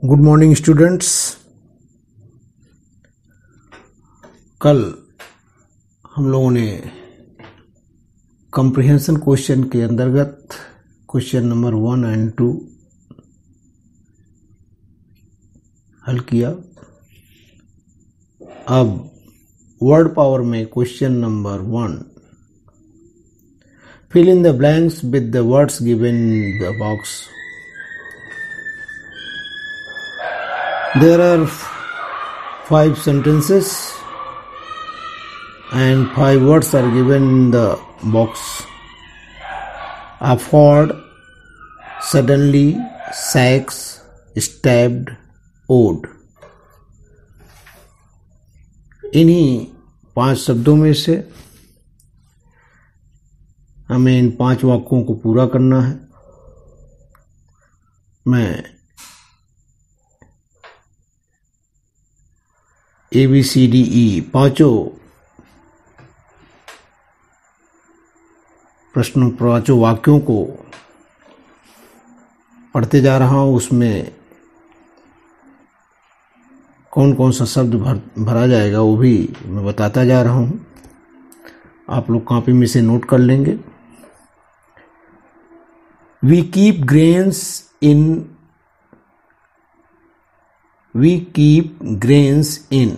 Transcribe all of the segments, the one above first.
Good morning students. कल हम लोगों ने कॉम्प्रिहेंशन क्वेश्चन के अंतर्गत क्वेश्चन नंबर 1 और 2 हल किया। अब वर्ड पावर में question number 1, fill in the blanks with the words given in the box. There are 5 sentences and 5 words are given in the box. Afford, suddenly, sacks, stabbed, owed. इन्हीं 5 शब्दों में से हमें इन 5 वाक्यों को पूरा करना है। मैं ABCDE पांचों वाक्यों को पढ़ते जा रहा हूँ। उसमें कौन कौन सा शब्द भरा जाएगा वो भी मैं बताता जा रहा हूँ। आप लोग कॉपी में से नोट कर लेंगे। We keep grains in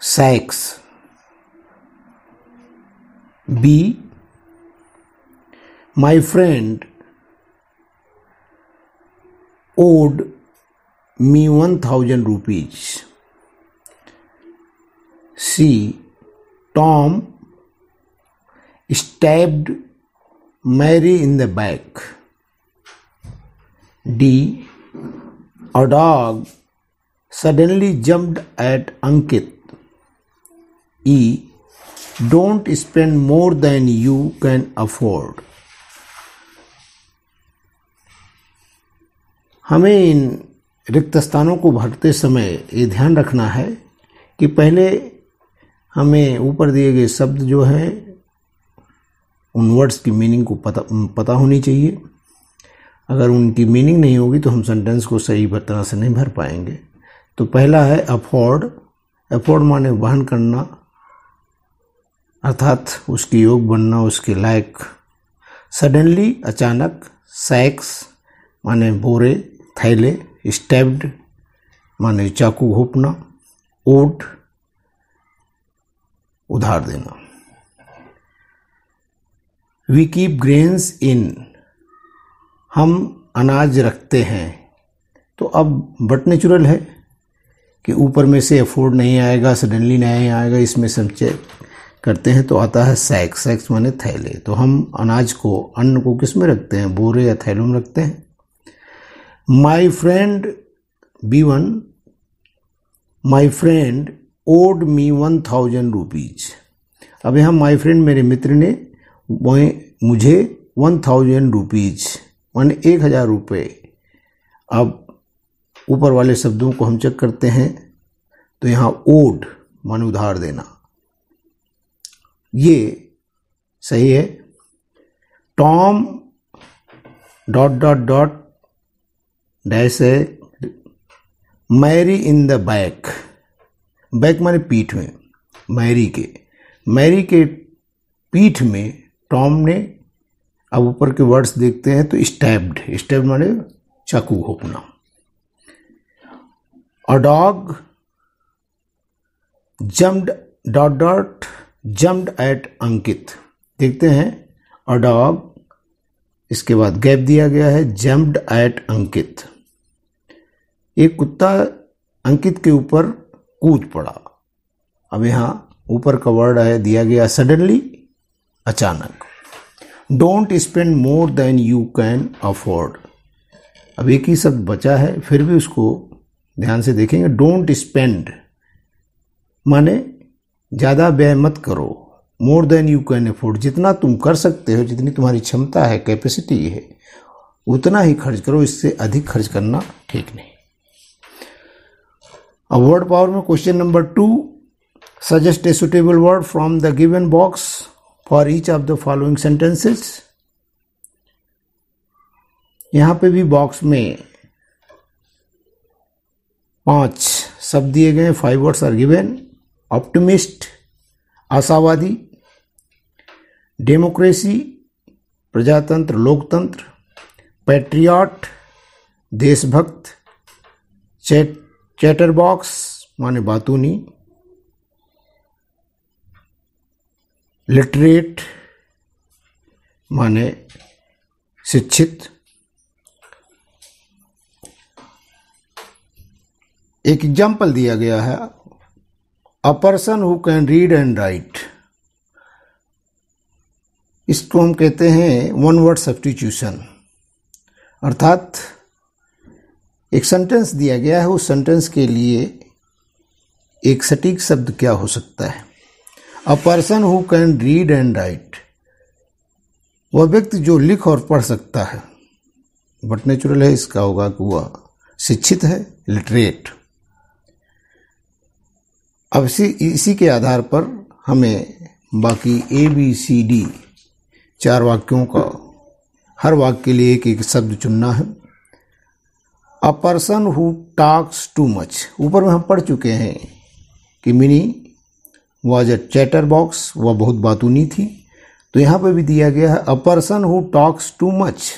sacks. B, my friend owed me 1,000 rupees. C, Tom stabbed Mary in the back. D, a dog suddenly jumped at Ankit. E, don't spend more than you can afford. हमें इन रिक्त स्थानों को भरते समय ये ध्यान रखना है कि पहले हमें ऊपर दिए गए शब्द जो हैं उन वर्ड्स की मीनिंग को पता होनी चाहिए। अगर उनकी मीनिंग नहीं होगी तो हम सेंटेंस को सही तरह से नहीं भर पाएंगे। तो पहला है अफोर्ड। अफोर्ड माने वहन करना, अर्थात उसके योग बनना, उसके लायक। सडनली अचानक। सैक्स माने बोरे, थैले। स्टैब्ड माने चाकू घोंपना। ओड उधार देना। वी कीप ग्रेन्स इन, हम अनाज रखते हैं। तो अब बट नेचुरल है कि ऊपर में से अफोर्ड नहीं आएगा, सडनली नहीं आएगा। इसमें सब चेक करते हैं तो आता है सैक। सैक्स माने थैले। तो हम अनाज को, अन्न को किस में रखते हैं? बोरे या थैलों में रखते हैं। My friend B1, my friend owed me 1,000 rupees. अब यहाँ माई फ्रेंड मेरे मित्र ने मुझे 1,000 रुपीज माने 1,000 रुपये। अब ऊपर वाले शब्दों को हम चेक करते हैं तो यहाँ ओड माने उधार देना, ये सही है। Tom dot dot dot dash है। Mary in the back. Back माने पीठ में। मैरी के पीठ में टॉम ने, अब ऊपर के वर्ड्स देखते हैं तो स्टैब्ड माने चाकू घोंपना। अ डॉग जम्प्ड एट अंकित। देखते हैं अ डॉग, इसके बाद गैप दिया गया है, जम्प्ड एट अंकित। एक कुत्ता अंकित के ऊपर कूद पड़ा। अब यहाँ ऊपर का वर्ड है दिया गया सडनली, अचानक। Don't spend more than you can afford. अब एक ही शब्द बचा है, फिर भी उसको ध्यान से देखेंगे। डोंट स्पेंड माने ज़्यादा व्यय मत करो। More than you can afford, जितना तुम कर सकते हो, जितनी तुम्हारी क्षमता है, कैपेसिटी है, उतना ही खर्च करो। इससे अधिक खर्च करना ठीक नहीं। अब वर्ड पावर में question number 2, suggest a suitable word from the given box for each of the following sentences. यहाँ पे भी बॉक्स में 5 शब्द दिए गए, 5 वर्ड्स आर गिवन। ऑप्टिमिस्ट आशावादी, डेमोक्रेसी प्रजातंत्र लोकतंत्र, पैट्रियट देशभक्त, चैटरबॉक्स माने बातूनी, लिटरेट माने शिक्षित। एक एग्जाम्पल दिया गया है, अ person who can read and right. इसको हम कहते हैं वन वर्ड सब्स्टिट्यूशन, अर्थात एक सेंटेंस दिया गया है, उस सेंटेंस के लिए एक सटीक शब्द क्या हो सकता है। अ person who can read and right, वह व्यक्ति जो लिख और पढ़ सकता है, बट नेचुरल है इसका होगा कि वह शिक्षित है, लिटरेट। अब इसी के आधार पर हमें बाकी ABCD 4 वाक्यों का हर वाक्य के लिए एक एक शब्द चुनना है। अ person who talks too much, ऊपर में हम पढ़ चुके हैं कि mini was a chatter box, वह बहुत बातूनी थी। तो यहाँ पर भी दिया गया है अ person who talks too much,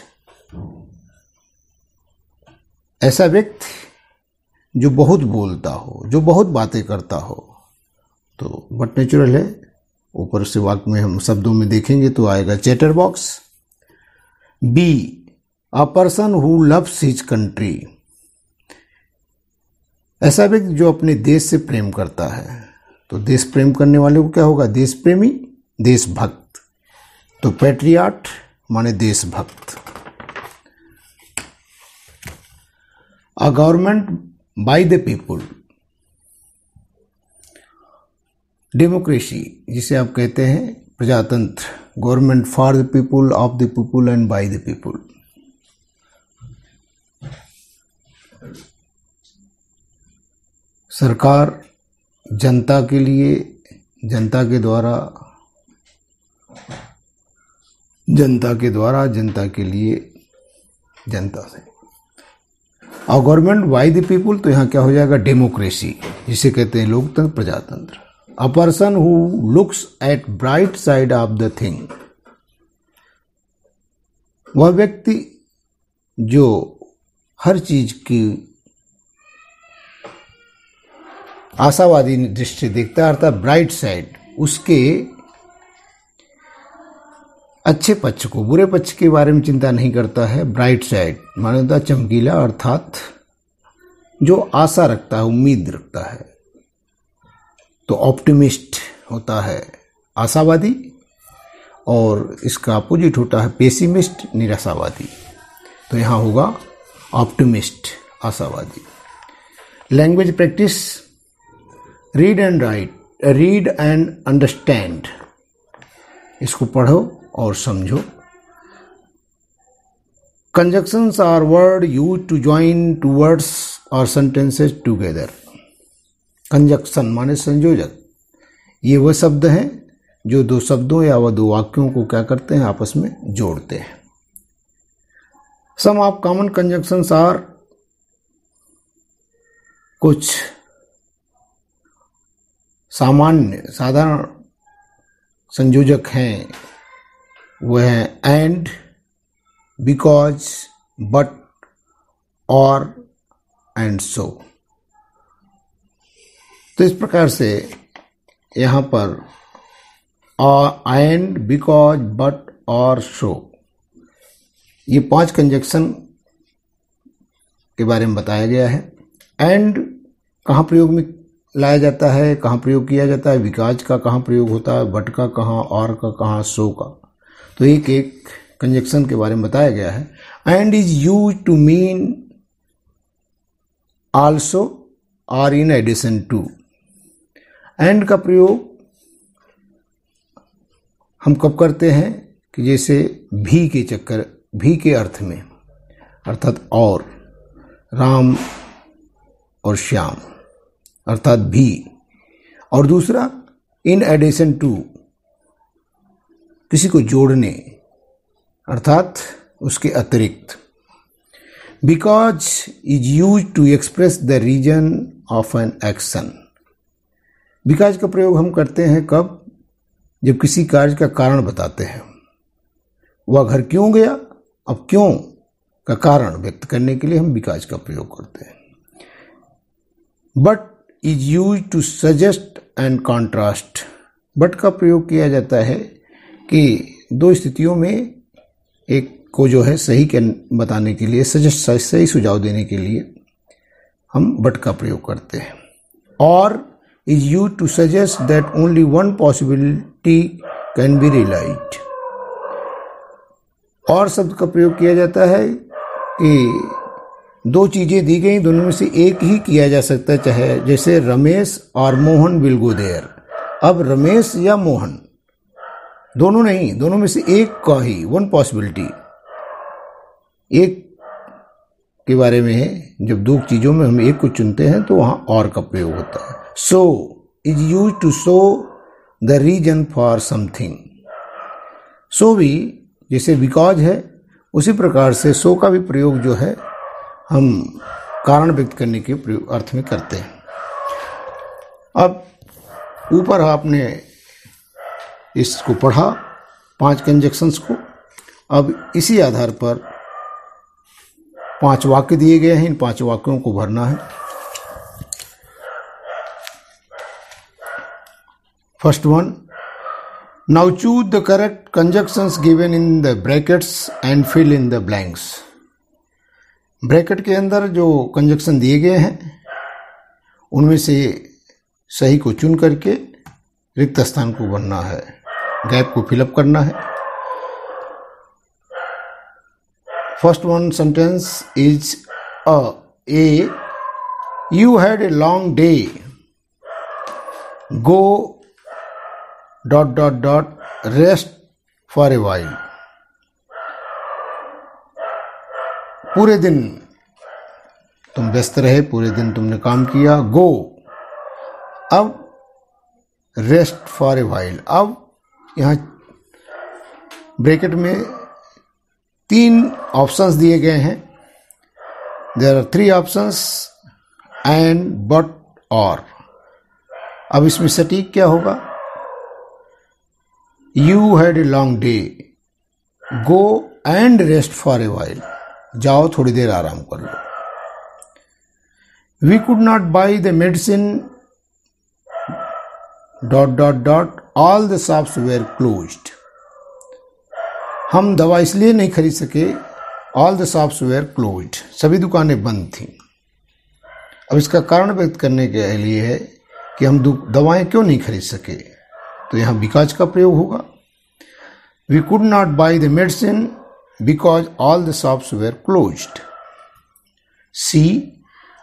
ऐसा व्यक्ति जो बहुत बोलता हो, जो बहुत बातें करता हो। तो बट नेचुरल है, ऊपर से वाक्य में हम शब्दों में देखेंगे तो आएगा chatterbox. B, a person who loves his country, ऐसा व्यक्ति जो अपने देश से प्रेम करता है। तो देश प्रेम करने वाले को क्या होगा, देश प्रेमी, देशभक्त। तो पैट्रियट माने देशभक्त। A government by the people, democracy जिसे आप कहते हैं प्रजातंत्र, government for the people, of the people and by the people. सरकार जनता के लिए, जनता के द्वारा, जनता के द्वारा, जनता के लिए, जनता से। और गवर्नमेंट बाय द पीपुल, तो यहाँ क्या हो जाएगा, डेमोक्रेसी जिसे कहते हैं लोकतंत्र, प्रजातंत्र। अ person who looks at bright side of the thing, वह व्यक्ति जो हर चीज की आशावादी दृष्टि देखता है, अर्थात ब्राइट साइड, उसके अच्छे पक्ष को, बुरे पक्ष के बारे में चिंता नहीं करता है। ब्राइट साइड माने होता चमकीला, अर्थात जो आशा रखता है, उम्मीद रखता है। तो ऑप्टिमिस्ट होता है आशावादी, और इसका अपोजिट होता है पेसिमिस्ट, निराशावादी। तो यहाँ होगा ऑप्टिमिस्ट, आशावादी। Language practice, read and write, read and understand, इसको पढ़ो और समझो। Conjunctions are word use to join two words और सेंटेंसेस टुगेदर। कंजक्शन माने संयोजक, ये वह शब्द हैं जो 2 शब्दों या वह 2 वाक्यों को क्या करते हैं, आपस में जोड़ते हैं। सम ऑफ कॉमन कंजक्शंस आर, कुछ सामान्य साधारण संयोजक हैं, वह है एंड, बिकॉज, बट, और, एंड सो। तो इस प्रकार से यहाँ पर एंड, बिकॉज, बट, और, सो, ये 5 कंजक्शन के बारे में बताया गया है। एंड कहाँ प्रयोग में लाया जाता है, कहाँ प्रयोग किया जाता है, बिकॉज का कहाँ प्रयोग होता है, बट का कहाँ, और का कहाँ, सो का। तो एक एक कंजक्शन के बारे में बताया गया है। And is use to mean also और इन एडिशन टू। एंड का प्रयोग हम कब करते हैं कि जैसे भी के अर्थ में, अर्थात और, राम और श्याम, अर्थात भी। और दूसरा इन एडिशन टू, किसी को जोड़ने, अर्थात उसके अतिरिक्त। Because is use to express the reason of an action. Because का प्रयोग हम करते हैं कब? जब किसी कार्य का कारण बताते हैं। वह घर क्यों गया, अब क्यों का कारण व्यक्त करने के लिए हम बिकॉज का प्रयोग करते हैं। But is use to suggest and contrast. But का प्रयोग किया जाता है कि दो स्थितियों में एक को जो है सही के बताने के लिए, सही सुझाव देने के लिए हम बट का प्रयोग करते हैं। Or is use to suggest that only one possibility can be realized. Or शब्द का प्रयोग किया जाता है कि दो चीजें दी गई, दोनों में से एक ही किया जा सकता है, चाहे जैसे रमेश और मोहन विल गो देयर। अब रमेश या मोहन, दोनों नहीं, दोनों में से एक का ही, वन पॉसिबिलिटी, एक के बारे में है। जब दो चीजों में हम एक को चुनते हैं तो वहां और का प्रयोग होता है। So is use to show the reason for something. So भी जैसे बिकॉज है, उसी प्रकार से सो का भी प्रयोग जो है हम कारण व्यक्त करने के अर्थ में करते हैं। अब ऊपर आपने इसको पढ़ा, 5 कंजक्शंस को। अब इसी आधार पर 5 वाक्य दिए गए हैं, इन 5 वाक्यों को भरना है। First one, now choose the correct conjunctions given in the brackets and fill in the blanks. Bracket के अंदर जो कंजक्शन दिए गए हैं उनमें से सही को चुन करके रिक्त स्थान को भरना है, गैप को फिलअप करना है। First one sentence is a you had a long day, go dot dot dot rest for a while. पूरे दिन तुम व्यस्त रहे, पूरे दिन तुमने काम किया। गो, अब रेस्ट फॉर ए वाइल। अब यहाँ ब्रैकेट में 3 ऑप्शंस दिए गए हैं। There are 3 options and but or. अब इसमें सटीक क्या होगा? You had a long day, go and rest for a while. जाओ थोड़ी देर आराम कर लो। We could not buy the medicine dot dot dot all the shops were closed. हम दवा इसलिए नहीं खरीद सके, all the shops were closed, सभी दुकानें बंद थीं। अब इसका कारण व्यक्त करने के लिए है कि हम दवाएं क्यों नहीं खरीद सके, तो यहां बिकॉज का प्रयोग होगा। We could not buy the medicine because all the shops were closed. C,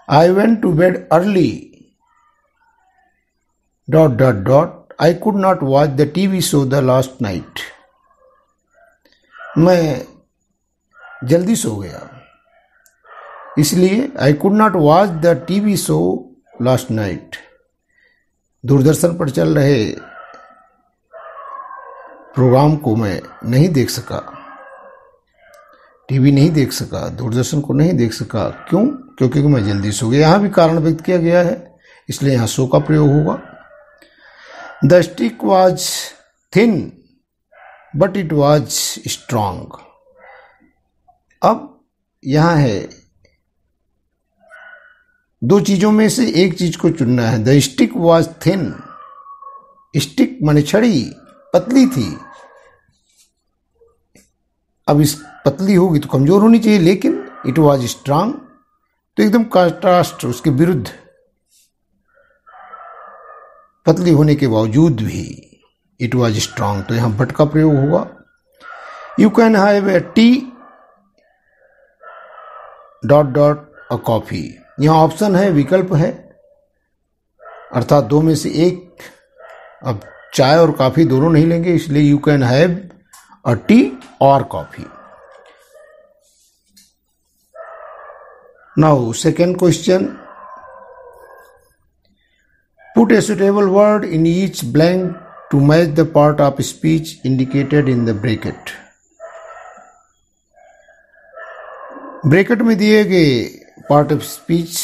I went to bed early dot dot dot I could not watch the TV show the last night. मैं जल्दी सो गया, इसलिए I could not watch the TV show last night. Doordarshan पर चल रहे programme को मैं नहीं देख सका, टीवी नहीं देख सका, दूरदर्शन को नहीं देख सका। क्यों? क्योंकि मैं जल्दी सो गया। यहां भी कारण व्यक्त किया गया है, इसलिए यहां सो का प्रयोग होगा। The stick was thin but it was strong. अब यहां है 2 चीजों में से एक चीज को चुनना है। The stick was thin, stick माने छड़ी, पतली थी। अब इस पतली होगी तो कमजोर होनी चाहिए, लेकिन इट वॉज स्ट्रांग तो एकदम कंट्रास्ट, उसके विरुद्ध, पतली होने के बावजूद भी इट वॉज स्ट्रांग, तो यहां बट का प्रयोग होगा। You can have A T dot dot a coffee. यहां ऑप्शन है, विकल्प है, अर्थात 2 में से एक। अब चाय और कॉफी दोनों नहीं लेंगे, इसलिए you can have a tea or coffee. Now second question, put a suitable word in each blank to match the part of speech indicated in the bracket. Bracket में दिए गए पार्ट ऑफ स्पीच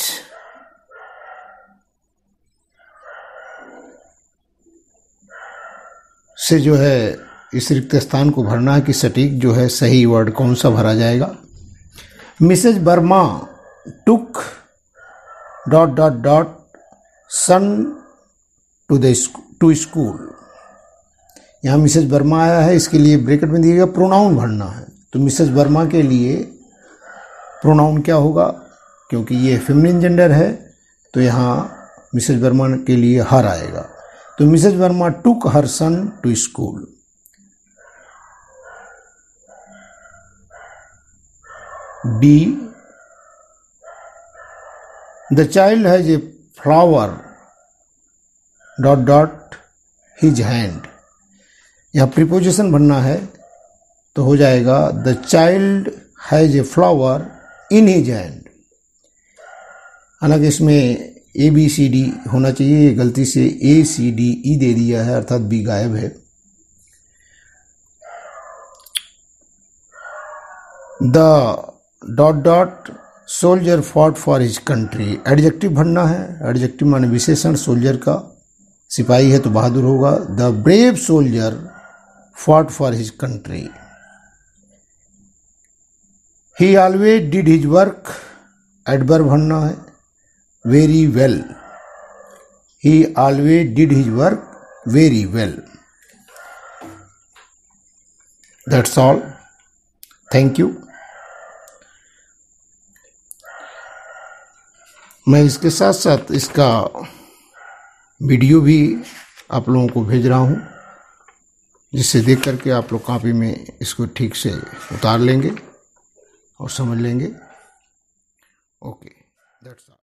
से जो है इस रिक्त स्थान को भरना है कि सटीक जो है सही वर्ड कौन सा भरा जाएगा। Mrs Verma took dot dot dot son to school. यहाँ मिसेज वर्मा आया है, इसके लिए ब्रैकेट में दिया गया प्रोनाउन भरना है। तो मिसेज वर्मा के लिए प्रोनाउन क्या होगा, क्योंकि ये फेमिनिन जेंडर है तो यहाँ मिसेज वर्मा के लिए हर आएगा। तो Mrs Verma took her son to school. B, the child has a flower dot dot his hand. यहाँ प्रीपोजिशन बनना है तो हो जाएगा the child has a flower in his hand. हालांकि इसमें ए बी सी डी होना चाहिए, ये गलती से ए सी डी ई दे दिया है, अर्थात बी गायब है। The dot dot soldier fought for his country. Adjective भरना है, एडजेक्टिव माने विशेषण, सोल्जर का सिपाही है तो बहादुर होगा। The brave soldier fought for his country. He always did his work. Adverb भरना है, very well. He always did his work very well. That's all. Thank you. मैं इसके साथ साथ इसका वीडियो भी आप लोगों को भेज रहा हूँ, जिससे देख करके आप लोग कॉपी में इसको ठीक से उतार लेंगे और समझ लेंगे। Okay, that's all.